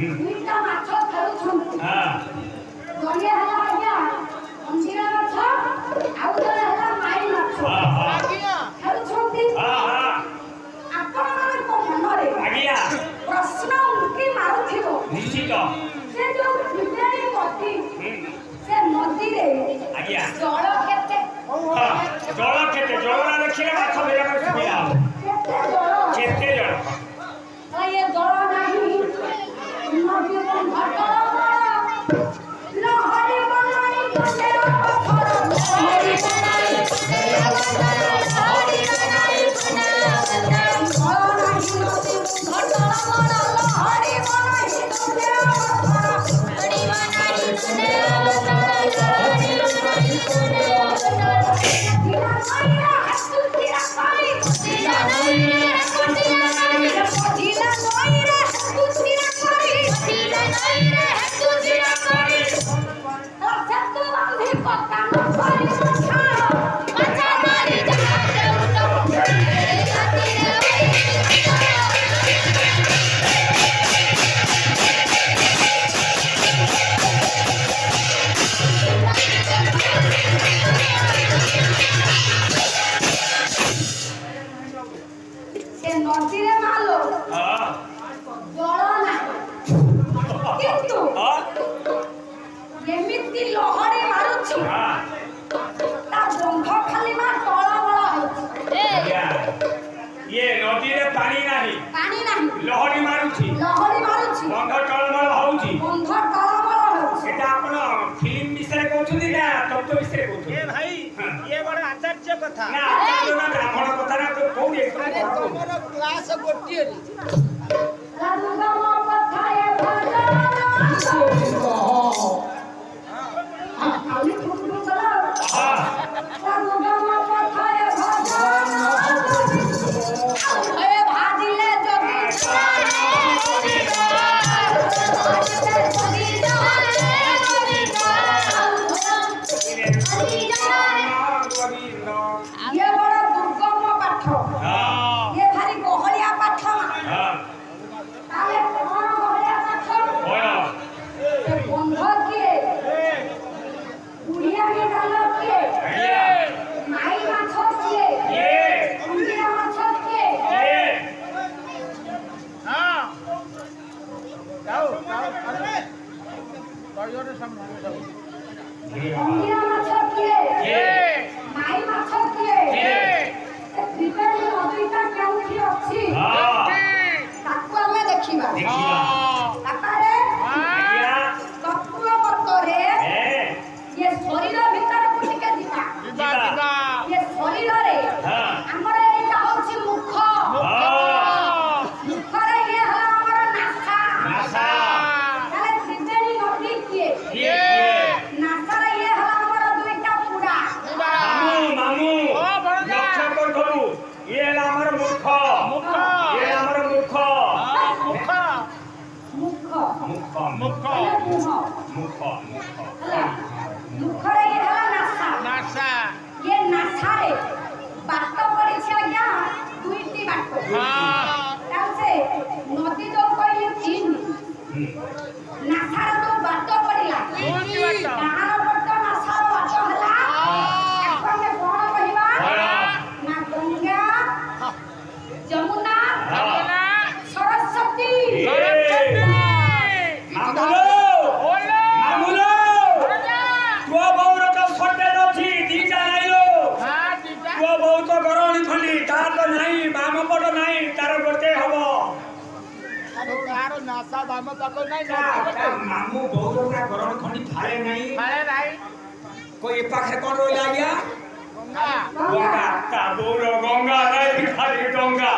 ଦୁଇଟା ମାଛ ଖେଳୁଛନ୍ତି। ହଁ ଜଣେ ହେଲା ଆଜ୍ଞା ଅଞ୍ଜିରା ମାଛ, ଆଉ ଜଣେ ହେଲା ମାଇ ମାଛ ଖେଳୁଛନ୍ତି। ଆପଣମାନଙ୍କ ମନରେ ଆଜ୍ଞା ପ୍ରଶ୍ନ ଉଙ୍କି ମାରୁଥିବ ନିଶ୍ଚିତ ସେ ଯୋଉ ତ୍ରିବେଣୀ ନଦୀ, ସେ ନଦୀରେ ଆଜ୍ଞା ଜଳ କେତେ? ଜଳ କେତେ? ଜଳଟା ଦେଖିଲେ ମାଛ ଧରିବାକୁ ସୁବିଧା ହବ। କେତେ ଜଳ? କେତେ ଜଳ? ଏ ଜଳ ନାହିଁ ନଦୀ ବନ୍ଧ ଲହରୀ ବନାଇ କଣ୍ଡେର ପଥର, ଲହରୀ ବନାଇ କଣ୍ଡେର ପଥର, ଲହରୀ ବନାଇ କଣ୍ଡେର ପଥର, ଜଳ ନାହିଁ ନଦୀ ବନ୍ଧ ତଳମଳ, ଲହରୀ ବନାଇ କଣ୍ଡେର ପଥର, ଲହରୀ ବନାଇ କଣ୍ଡେର ପଥର, ଲହରୀ ବନାଇ କଣ୍ଡେର ପଥର, ଜିଲା ନଈରେ ହାତୁଟିଆ ପାଇ, ଜିଲା ନଈରେ ହାତୁଟିଆ ପାଇ, ଜିଲା ନଈରେ ହାତୁଟିଆ ପାଇ, ଜିଲା ନଈରେ ହାତୁଟିଆ ପାଇ, ସେତୁ ବାନ୍ଧି କଟା ନ କରି ମାଛ ମାରି ଜାହାଜେ ଉଠ ଏଇ ରାତିରେ ସେ ନଦୀରେ ମାଲୋ ଜଳ ନାହିଁ, କିନ୍ତୁ ଏମିତି ଲହରୀ ମାରୁଛି ତା ବନ୍ଧ ଖାଲି ମା ଟଳମଳ ହେଉଛି। ଇଏ ନଦୀରେ ପାଣି ନାହିଁ, ପାଣି ନାହିଁ, ଲହରୀ ମାରୁଛି, ଲହରୀ ମାରୁଛି, ବନ୍ଧ ଟଳମଳ ହଉଛି। ବନ୍ଧ ଟଳମଳ ହେଉଛି। এটা ଆପଣ ଫିଲ୍ମ ବିଷୟରେ କହୁଛନ୍ତି ନା ତତ୍ତ୍ୱ ବିଷୟରେ କହୁଛନ୍ତି? ଏ ଭାଇ ଇଏ ବଡ ଆଚାର୍ଯ୍ୟ କଥା ନା ଆଚାର୍ଯ୍ୟ ନା ବ୍ରାହ୍ମଣ କଥା ନା ତ କୋଉଠି ଆରେ ତମର କ୍ଲାସ ଗୋଟିଏ ରାଜୁଗମ ପଥାଏ ଭଜନ ଖାଲି ଫୁଟୁ ଗଲା। ରାଜୁଗମ ପଥାଏ ଭଜନ ହେ ଭାଜିଲେ ଯଦି ये बड़ा दुर्गम पाठ, ये भारी गहलिया पाठ। ताले कौन गहलिया पाठ? से बंध किए, बुढ़िया के डाल किए, माई माछ किए, अंजिरा माछ किए। हां जाओ अरे बड़ियों सामने अंजिरा माछ किए, माई माछ किए। से त्रिवेणी नदीटा केउठी अछि ताकू हमें देखिबा। तापारे तत्व मतरे ये शरीर भीतर को टिके दिबा। ये शरीर रे हमर एटा होछि मुख, मुख रे ये हला हमर नासा। ताले त्रिवेणी नदी किए, नासा रे ये हला हमर दुईटा पुडा। मामू लक्ष्य करू ये ଆମର ମୁଖ ये ଆମର ମୁଖ मुख ମୁଖ मुख ମୁଖ ହେଲା ମୁଖ ରେ ये हला नासा। नासा ये नासा रे बात पड़िछि आज्ञा दुईटी बात। से नदी जो कहली तीन नासार तो बात पड़िला कहार पट नासार बात हला अपन कोन कहिबा ना गंगा जमुना सरस्वती। तुआ बहुर का सटेज अछि दीटा नाइलो तुआ बहुत गरणी खंडी तार तो नाही बाम पट नाही तार गोटे हबो अरे यार नासा दाम तक नहीं मामू बहुत का गरणी खंडी फाळे नाही अरे भाई कोई पाखे कोन रोइला गया गंगा गंगा ता बोर गंगा नाही खाली गंगा